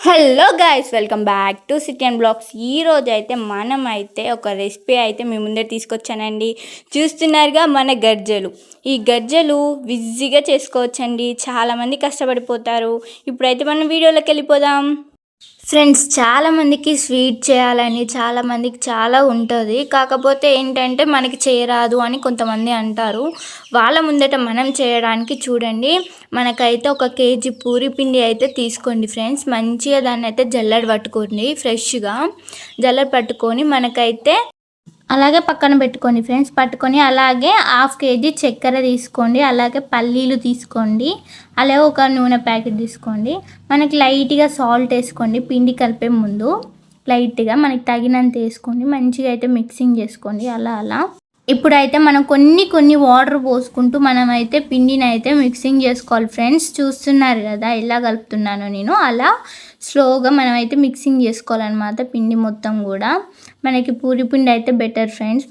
Hello guys, welcome back to city and blogs. ఈరోజు అయితే మనమైతే ఒక రెసిపీ అయితే మీ ముందే తీసుకొచ్చానండి. చూస్తున్నారుగా మన గజ్జలు. ఈ గజ్జలు ఈజీగా చేసుకోవచ్చండి, చాలామంది కష్టపడిపోతారు. ఇప్పుడైతే మనం వీడియోలోకి వెళ్ళిపోదాం. ఫ్రెండ్స్, చాలామందికి స్వీట్ చేయాలని చాలామందికి చాలా ఉంటుంది. కాకపోతే ఏంటంటే మనకి చేయరాదు అని కొంతమంది అంటారు. వాళ్ళ ముందట మనం చేయడానికి చూడండి, మనకైతే 1 కేజీ పూరి పిండి అయితే తీసుకోండి ఫ్రెండ్స్. మంచిగా దాన్ని అయితే జల్లెడ పట్టుకోండి, ఫ్రెష్గా జల్లెడ పట్టుకొని మనకైతే అలాగే పక్కన పెట్టుకోండి ఫ్రెండ్స్. పట్టుకొని అలాగే 1/2 కేజీ చక్కెర తీసుకోండి, అలాగే పల్లీలు తీసుకోండి, అలాగే ఒక నూనె ప్యాకెట్ తీసుకోండి. మనకి లైట్గా సాల్ట్ వేసుకోండి, పిండి కలిపే ముందు లైట్గా మనకి తగినంత వేసుకోండి. మంచిగా అయితే మిక్సింగ్ చేసుకోండి అలా. ఇప్పుడైతే మనం కొన్ని వాటర్ పోసుకుంటూ మనమైతే పిండిని అయితే మిక్సింగ్ చేసుకోవాలి ఫ్రెండ్స్. చూస్తున్నారు కదా ఎలా కలుపుతున్నానో నేను, అలా స్లోగా మనమైతే మిక్సింగ్ చేసుకోవాలన్నమాట. పిండి మొత్తం కూడా మనకి పూరి పిండి అయితే బెటర్ ఫ్రెండ్స్.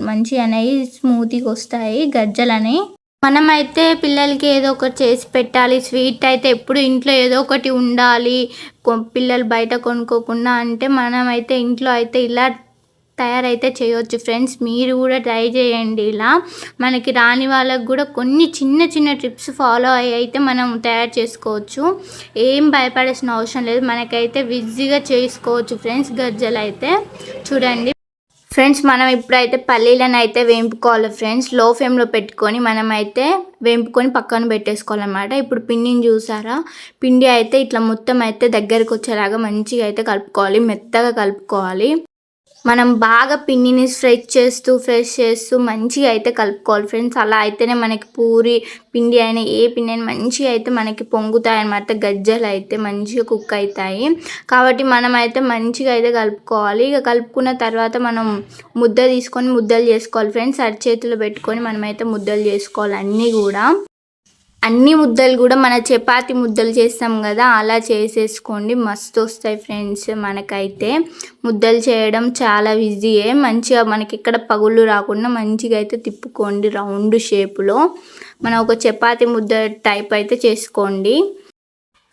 మంచిగా అనేవి స్మూత్గా వస్తాయి గజ్జలని. మనమైతే పిల్లలకి ఏదో ఒకటి చేసి పెట్టాలి. స్వీట్ అయితే ఎప్పుడు ఇంట్లో ఏదో ఒకటి ఉండాలి, పిల్లలు బయట కొనుక్కోకుండా. అంటే మనమైతే ఇంట్లో అయితే ఇలా తయారైతే చేయవచ్చు ఫ్రెండ్స్. మీరు కూడా ట్రై చేయండి. ఇలా మనకి రాని వాళ్ళకు కూడా కొన్ని చిన్న టిప్స్ ఫాలో అయ్యి అయితే మనం తయారు చేసుకోవచ్చు. ఏం భయపడాల్సిన అవసరం లేదు, మనకైతే ఈజీగా చేసుకోవచ్చు ఫ్రెండ్స్ గజ్జలు అయితే. చూడండి ఫ్రెండ్స్, మనం ఇప్పుడైతే పల్లీలను అయితే వేంపుకోవాలి ఫ్రెండ్స్. లో ఫ్లేమ్లో పెట్టుకొని మనమైతే వేంపుకొని పక్కన పెట్టేసుకోవాలన్నమాట. ఇప్పుడు పిండిని చూసారా, పిండి అయితే ఇట్లా మొత్తం అయితే దగ్గరికి వచ్చేలాగా మంచిగా అయితే కలుపుకోవాలి, మెత్తగా కలుపుకోవాలి. మనం బాగా పిండిని ఫ్రెష్ చేస్తూ మంచిగా అయితే కలుపుకోవాలి ఫ్రెండ్స్. అలా అయితేనే మనకి పూరి పిండి అయినా ఏ పిండి అయినా మంచిగా అయితే మనకి పొంగుతాయి అన్నమాట. గజ్జలు అయితే మంచిగా కుక్ అవుతాయి. కాబట్టి మనం అయితే మంచిగా అయితే కలుపుకోవాలి. ఇక కలుపుకున్న తర్వాత మనం ముద్ద తీసుకొని ముద్దలు చేసుకోవాలి ఫ్రెండ్స్. అరచేతిలో పెట్టుకొని మనమైతే ముద్దలు చేసుకోవాలి. అన్ని ముద్దలు కూడా మన చపాతి ముద్దలు చేస్తాం కదా, అలా చేసేసుకోండి. మస్తు వస్తాయి ఫ్రెండ్స్. మనకైతే ముద్దలు చేయడం చాలా ఈజీయే. మంచిగా మనకి ఎక్కడ పగుళ్ళు రాకుండా మంచిగా అయితే తిప్పుకోండి రౌండ్ షేప్లో. మనం ఒక చపాతి ముద్ద టైప్ అయితే చేసుకోండి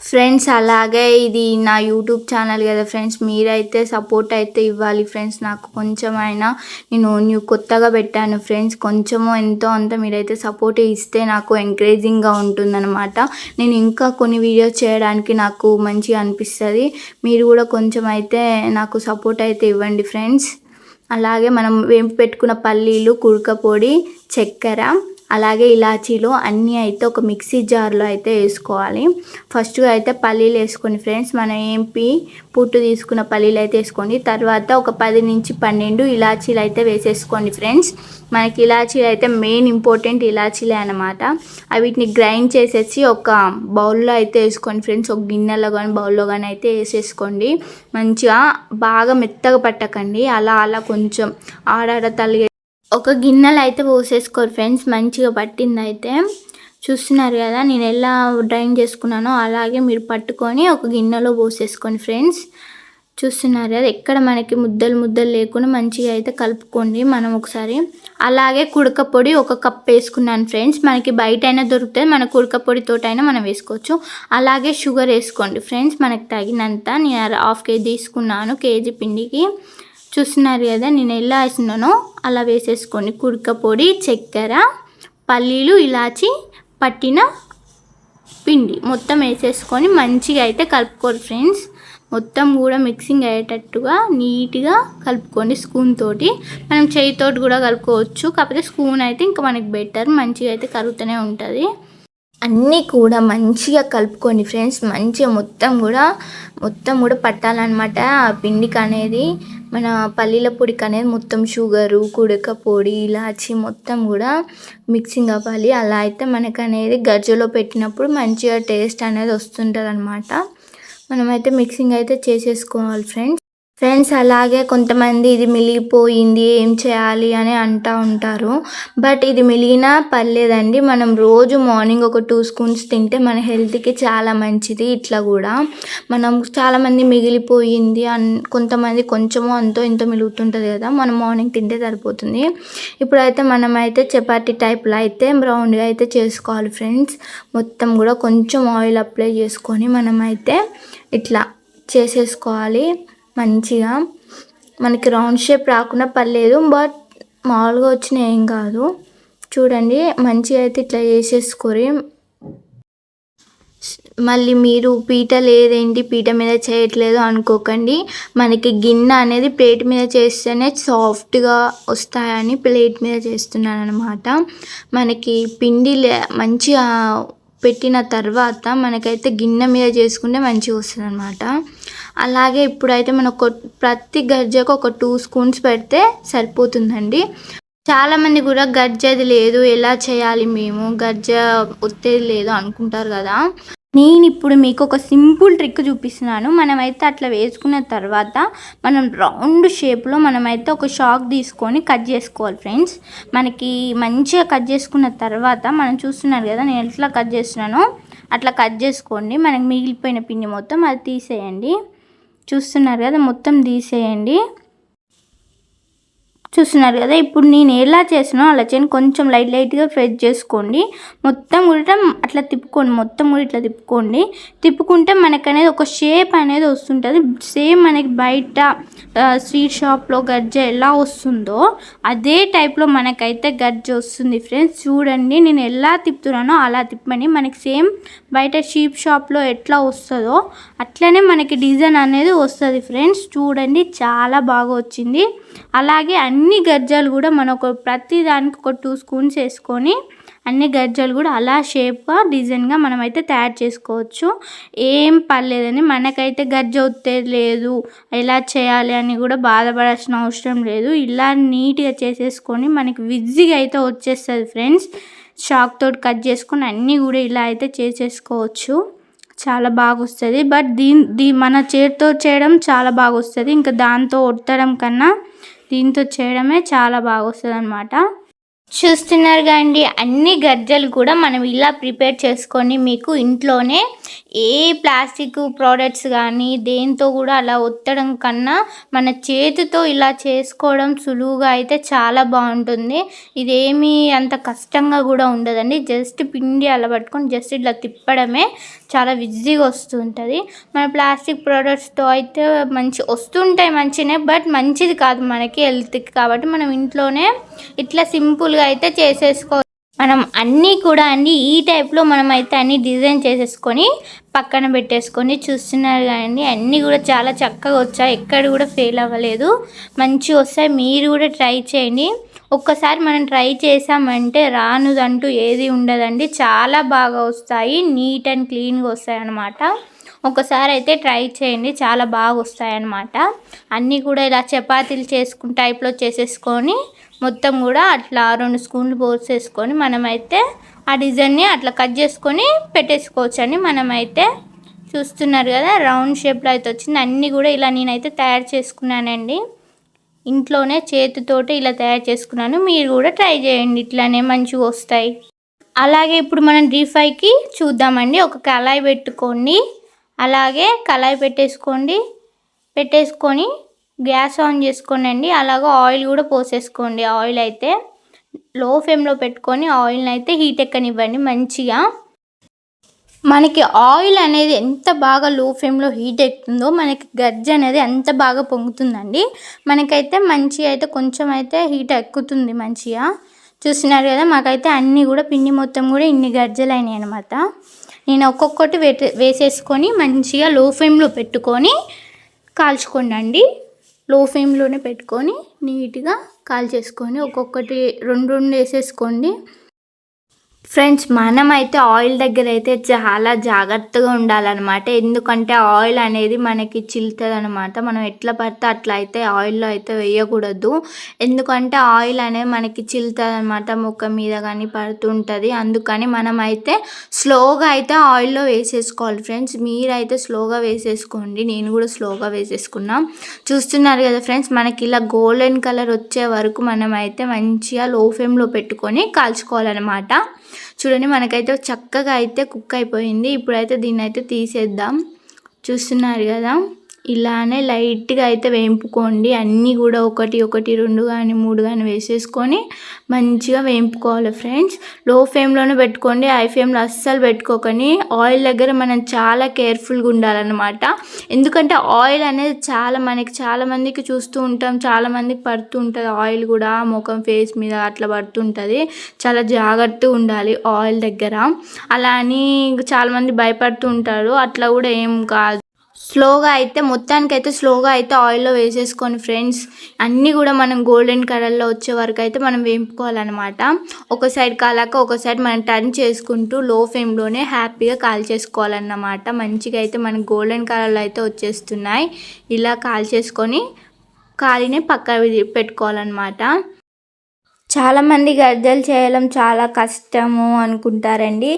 ఫ్రెండ్స్. అలాగే ఇది నా యూట్యూబ్ ఛానల్ కదా ఫ్రెండ్స్, మీరైతే సపోర్ట్ అయితే ఇవ్వాలి ఫ్రెండ్స్. నాకు కొంచెమైనా, నేను కొత్తగా పెట్టాను ఫ్రెండ్స్, కొంచెమో ఎంతో అంత మీరైతే సపోర్ట్ ఇస్తే నాకు ఎంకరేజింగ్గా ఉంటుందన్నమాట. నేను ఇంకా కొన్ని వీడియోస్ చేయడానికి నాకు మంచిగా అనిపిస్తుంది. మీరు కూడా కొంచెం అయితే నాకు సపోర్ట్ అయితే ఇవ్వండి ఫ్రెండ్స్. అలాగే మనం వేంపు పెట్టుకున్న పల్లీలు, కుడక పొడి, చక్కెర, అలాగే ఇలాచీలు అన్నీ అయితే ఒక మిక్సీ జార్లో అయితే వేసుకోవాలి. ఫస్ట్గా అయితే పల్లీలు వేసుకోండి ఫ్రెండ్స్. మనం పుట్టు తీసుకున్న పల్లీలు అయితే వేసుకోండి. తర్వాత ఒక 10 నుంచి 12 ఇలాచీలు అయితే వేసేసుకోండి ఫ్రెండ్స్. మనకి ఇలాచీలు అయితే మెయిన్ ఇంపార్టెంట్ ఇలాచీలే అనమాట. వీటిని గ్రైండ్ చేసేసి ఒక బౌల్లో అయితే వేసుకోండి ఫ్రెండ్స్. ఒక గిన్నెలో కానీ బౌల్లో కానీ అయితే వేసేసుకోండి. మంచిగా బాగా మెత్తగా పట్టకండి, అలా కొంచెం ఆడాడ తలిగే ఒక గిన్నెలు అయితే పోసేసుకోరు ఫ్రెండ్స్. మంచిగా పట్టింది అయితే చూస్తున్నారు కదా, నేను ఎలా డ్రైన్ చేసుకున్నానో అలాగే మీరు పట్టుకొని ఒక గిన్నెలో పోసేసుకోండి ఫ్రెండ్స్. చూస్తున్నారు కదా, ఎక్కడ మనకి ముద్దలు లేకుండా మంచిగా అయితే కలుపుకోండి మనం ఒకసారి. అలాగే కుడక పొడి 1 కప్ వేసుకున్నాను ఫ్రెండ్స్. మనకి బయట అయినా దొరుకుతుంది, మన కుడక పొడితోటైనా మనం వేసుకోవచ్చు. అలాగే షుగర్ వేసుకోండి ఫ్రెండ్స్, మనకి తగినంత. నేను 1/2 కేజీ తీసుకున్నాను కేజీ పిండికి. చూస్తున్నారు కదా, నేను ఎలా వేసినానో అలా వేసేసుకోండి. కుడక పొడి, చక్కెర, పల్లీలు, ఇలాచి, పట్టిన పిండి మొత్తం వేసేసుకొని మంచిగా అయితే కలుపుకోండి ఫ్రెండ్స్. మొత్తం కూడా మిక్సింగ్ అయ్యేటట్టుగా నీట్గా కలుపుకోండి స్పూన్ తోటి. మనం చేయితోటి కూడా కలుపుకోవచ్చు, కాకపోతే స్పూన్ అయితే ఇంకా మనకి బెటర్, మంచిగా అయితే కలుగుతూనే ఉంటుంది. అన్నీ కూడా మంచిగా కలుపుకోండి ఫ్రెండ్స్. మంచిగా మొత్తం కూడా పట్టాలన్నమాట ఆ పిండికి అనేది. మన పల్లీల పొడికి అనేది మొత్తం షుగరు, కుడక పొడి, ఇలాచి మొత్తం కూడా మిక్సింగ్ అవ్వాలి. అలా అయితే మనకు అనేది గజ్జలో పెట్టినప్పుడు మంచిగా టేస్ట్ అనేది వస్తుంటుంది అనమాట. మనమైతే మిక్సింగ్ అయితే చేసేసుకోవాలి ఫ్రెండ్స్. అలాగే కొంతమంది ఇది మిగిలిపోయింది ఏం చేయాలి అని అంటూ ఉంటారు. బట్ ఇది మిగిలినా పర్లేదండి, మనం రోజు మార్నింగ్ ఒక 2 స్పూన్స్ తింటే మన హెల్త్కి చాలా మంచిది. ఇట్లా కూడా మనం చాలామంది మిగిలిపోయింది కొంతమంది కొంచెమో అంతో ఇంతో మిగులుతుంటుంది కదా, మనం మార్నింగ్ తింటే సరిపోతుంది. ఇప్పుడైతే మనమైతే చపాతీ టైప్లో అయితే రౌండ్గా అయితే చేసుకోవాలి ఫ్రెండ్స్. మొత్తం కూడా కొంచెం ఆయిల్ అప్లై చేసుకొని మనమైతే ఇట్లా చేసేసుకోవాలి మంచిగా. మనకి రౌండ్ షేప్ రాకుండా పర్లేదు, బట్ మామూలుగా వచ్చిన ఏం కాదు. చూడండి మంచిగా అయితే ఇట్లా చేసేసుకోరి. మళ్ళీ మీరు పీట లేదేంటి పీట మీద చేయట్లేదు అనుకోకండి. మనకి గిన్నె అనేది ప్లేట్ మీద చేస్తేనే సాఫ్ట్గా వస్తాయని ప్లేట్ మీద చేస్తున్నాను అనమాట. మనకి పిండి మంచిగా పెట్టిన తర్వాత మనకైతే గిన్నె మీద చేసుకుంటే మంచిగా వస్తుంది అనమాట. అలాగే ఇప్పుడైతే మనం ప్రతి గరిజకు ఒక 2 స్పూన్స్ పెడితే సరిపోతుందండి. చాలామంది కూడా గరిజది లేదు, ఎలా చేయాలి మేము, గరిజ ఒత్తేది లేదు అనుకుంటారు కదా. నేను ఇప్పుడు మీకు ఒక సింపుల్ ట్రిక్ చూపిస్తున్నాను. మనమైతే అట్లా వేసుకున్న తర్వాత మనం రౌండ్ షేప్లో మనమైతే ఒక షాక్ తీసుకొని కట్ చేసుకోవాలి ఫ్రెండ్స్. మనకి మంచిగా కట్ చేసుకున్న తర్వాత మనం చూస్తున్నారు కదా నేను ఎట్లా కట్ చేస్తున్నానో అట్లా కట్ చేసుకోండి. మనకి మిగిలిపోయిన పిండి మొత్తం అది తీసేయండి. చూస్తున్నారు కదా మొత్తం తీసేయండి. చూస్తున్నారు కదా ఇప్పుడు నేను ఎలా చేసినా అలా చేయండి. కొంచెం లైట్గా ప్రెస్ చేసుకోండి. మొత్తం కూడా అట్లా తిప్పుకోండి. మొత్తం కూడా ఇట్లా తిప్పుకుంటే మనకు అనేది ఒక షేప్ అనేది వస్తుంటుంది. సేమ్ మనకి బయట స్వీట్ షాప్లో గజ్జ ఎలా వస్తుందో అదే టైప్లో మనకైతే గజ్జ వస్తుంది ఫ్రెండ్స్. చూడండి నేను ఎలా తిప్పుతున్నానో అలా తిప్పని మనకి సేమ్ బయట స్వీట్ షాప్లో ఎట్లా వస్తుందో అట్లనే మనకి డిజైన్ అనేది వస్తుంది ఫ్రెండ్స్. చూడండి చాలా బాగా వచ్చింది. అలాగే అన్ని గజ్జాలు కూడా మనం ప్రతి దానికి ఒక 2 స్పూన్స్ వేసుకొని అన్ని గజ్జాలు కూడా అలా షేప్గా డిజైన్గా మనమైతే తయారు చేసుకోవచ్చు. ఏం పర్లేదని మనకైతే గజ్జ ఒత్తేది లేదు, ఎలా చేయాలి అని కూడా బాధపడాల్సిన అవసరం లేదు. ఇలా నీట్గా చేసేసుకొని మనకి విజ్జిగా అయితే వచ్చేస్తుంది ఫ్రెండ్స్. షాక్ తోటి కట్ చేసుకొని అన్నీ కూడా ఇలా అయితే చేసేసుకోవచ్చు. చాలా బాగా వస్తుంది. బట్ మన చేతితో చేయడం చాలా బాగా వస్తుంది. ఇంకా దాంతో ఒత్తడం కన్నా దీంతో చేయడమే చాలా బాగా వస్తుంది అనమాట. చూస్తున్నారు కదండి అన్ని గజ్జలు కూడా మనం ఇలా ప్రిపేర్ చేసుకొని మీకు ఇంట్లోనే ఏ ప్లాస్టిక్ ప్రోడక్ట్స్ కానీ దేంతో కూడా అలా ఒత్తడం కన్నా మన చేతితో ఇలా చేసుకోవడం సులువుగా అయితే చాలా బాగుంటుంది. ఇదేమీ అంత కష్టంగా కూడా ఉండదండి. జస్ట్ పిండి అలా పట్టుకొని జస్ట్ ఇట్లా తిప్పడమే చాలా ఈజీగా వస్తుంటుంది. మన ప్లాస్టిక్ ప్రోడక్ట్స్తో అయితే వస్తుంటాయి మంచినే, బట్ మంచిది కాదు మనకి హెల్త్కి. కాబట్టి మనం ఇంట్లోనే ఇట్లా సింపుల్గా అయితే చేసేసుకో. మనం అన్నీ కూడా ఈ టైప్లో మనం అయితే అన్నీ డిజైన్ చేసేసుకొని పక్కన పెట్టేసుకొని చూస్తున్నారు కానీ అన్నీ కూడా చాలా చక్కగా వచ్చాయి. ఎక్కడ కూడా ఫెయిల్ అవ్వలేదు, మంచిగా వస్తాయి. మీరు కూడా ట్రై చేయండి. ఒక్కసారి మనం ట్రై చేసామంటే రానుదంటూ ఏది ఉండదండి. చాలా బాగా వస్తాయి, నీట్ అండ్ క్లీన్గా వస్తాయి అన్నమాట. ఒకసారి అయితే ట్రై చేయండి, చాలా బాగా వస్తాయి అన్నమాట. అన్నీ కూడా ఇలా చపాతీలు టైప్లో చేసేసుకొని మొత్తం కూడా అట్లా 2 స్పూన్లు పోసేసుకొని మనమైతే ఆ డిజైన్ని అట్లా కట్ చేసుకొని పెట్టేసుకోవచ్చు అని. మనమైతే చూస్తున్నారు కదా రౌండ్ షేప్లో అయితే వచ్చింది. అన్నీ కూడా ఇలా నేనైతే తయారు చేసుకున్నానండి. ఇంట్లోనే చేతితోటి ఇలా తయారు చేసుకున్నాను. మీరు కూడా ట్రై చేయండి, ఇట్లానే మంచిగా వస్తాయి. అలాగే ఇప్పుడు మనం డీప్ ఫ్రైకి చూద్దామండి. ఒక కళాయి పెట్టుకోండి. అలాగే కళాయి పెట్టేసుకొని గ్యాస్ ఆన్ చేసుకోండి. అలాగే ఆయిల్ కూడా పోసేసుకోండి. ఆయిల్ అయితే లో ఫ్లేమ్లో పెట్టుకొని ఆయిల్ని అయితే హీట్ ఎక్కనివ్వండి మంచిగా. మనకి ఆయిల్ అనేది ఎంత బాగా లో ఫ్లేమ్లో హీట్ ఎక్కుతుందో మనకి గజ్జ అనేది అంత బాగా పొంగుతుందండి. మనకైతే మంచిగా అయితే కొంచెం అయితే హీట్ ఎక్కుతుంది మంచిగా. చూస్తున్నారు కదా మాకైతే అన్నీ కూడా పిండి మొత్తం కూడా ఇన్ని గజ్జలు అయినాయి అనమాట. నేను ఒక్కొక్కటి వేసేసుకొని మంచిగా లో ఫ్లేమ్లో పెట్టుకొని కాల్చుకోండి. లో ఫ్లేమ్లోనే పెట్టుకొని నీట్గా కాల్చేసుకొని ఒక్కొక్కటి 2 వేసేసుకోండి ఫ్రెండ్స్. మనమైతే ఆయిల్ దగ్గర అయితే చాలా జాగ్రత్తగా ఉండాలన్నమాట. ఎందుకంటే ఆయిల్ అనేది మనకి చిల్లుతుంది అనమాట. మనం ఎట్లా పడితే అట్లా అయితే ఆయిల్లో అయితే వేయకూడదు. ఎందుకంటే ఆయిల్ అనేది మనకి చిల్లుతుంది అనమాట, ముఖం మీద కానీ పడుతుంటుంది. అందుకని మనమైతే స్లోగా అయితే ఆయిల్లో వేసేసుకోవాలి ఫ్రెండ్స్. మీరైతే స్లోగా వేసేసుకోండి. నేను కూడా స్లోగా వేసేసుకున్నాం. చూస్తున్నారు కదా ఫ్రెండ్స్, మనకి ఇలా గోల్డెన్ కలర్ వచ్చే వరకు మనమైతే మంచిగా లో ఫ్లేమ్లో పెట్టుకొని కాల్చుకోవాలన్నమాట. చూడండి మనకైతే చక్కగా అయితే కుక్ అయిపోయింది. ఇప్పుడైతే దీన్ని అయితే తీసేద్దాం. చూస్తున్నారు కదా ఇలానే లైట్గా అయితే వేయింపుకోండి. అన్నీ కూడా ఒకటి 2 కానీ 3 కానీ వేసేసుకొని మంచిగా వేయింపుకోవాలి ఫ్రెండ్స్. లో ఫ్లేమ్లోనే పెట్టుకోండి, హై ఫ్లేమ్లో అస్సలు పెట్టుకోకండి. ఆయిల్ దగ్గర మనం చాలా కేర్ఫుల్గా ఉండాలన్నమాట. ఎందుకంటే ఆయిల్ అనేది మనకి చాలా మందికి చూస్తూ ఉంటాం, చాలా మందికి పడుతూ ఉంటుంది ఆయిల్ కూడా, ముఖం ఫేస్ మీద అట్లా పడుతుంటుంది. చాలా జాగ్రత్తగా ఉండాలి ఆయిల్ దగ్గర. అలా అని చాలామంది భయపడుతూ ఉంటారు, అట్లా కూడా ఏం కాదు. మొత్తానికైతే స్లోగా అయితే ఆయిల్లో వేసేసుకొని ఫ్రెండ్స్, అన్నీ కూడా మనం గోల్డెన్ కలర్లో వచ్చే వరకు అయితే మనం వేపుకోవాలన్నమాట. ఒక సైడ్ కాలాక ఒక సైడ్ మనం టర్న్ చేసుకుంటూ లో ఫ్లేమ్లోనే హ్యాపీగా కాల్చేసుకోవాలన్నమాట. మంచిగా అయితే మనకు గోల్డెన్ కలర్లో అయితే వచ్చేస్తున్నాయి. ఇలా కాల్చేసుకొని కాలిని పక్క పెట్టుకోవాలన్నమాట. చాలామంది గర్జలు చేయడం చాలా కష్టము అనుకుంటారండి.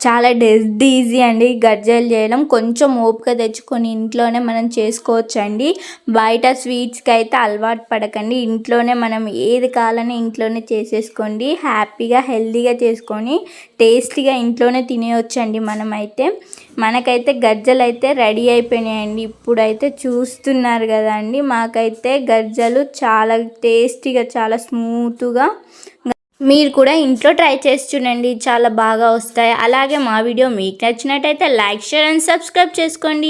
చాలా డెడ్ ఈజీ అండి గర్జలు చేయడం. కొంచెం ఓపిక తెచ్చుకొని ఇంట్లోనే మనం చేసుకోవచ్చండి. బయట స్వీట్స్కి అయితే అలవాటు పడకండి. ఇంట్లోనే మనం ఏది కావాలని ఇంట్లోనే చేసేసుకోండి. హ్యాపీగా హెల్తీగా చేసుకొని టేస్టీగా ఇంట్లోనే తినేయొచ్చండి. మనకైతే గర్జలు అయితే రెడీ అయిపోయినాయండి. ఇప్పుడైతే చూస్తున్నారు కదండి, మాకైతే గర్జలు చాలా టేస్టీగా చాలా స్మూత్గా. మీరు కూడా ఇంట్లో ట్రై చేసి చూడండి, చాలా బాగా వస్తాయి. అలాగే మా వీడియో మీకు నచ్చినట్టయితే లైక్, షేర్ అండ్ సబ్స్క్రైబ్ చేసుకోండి.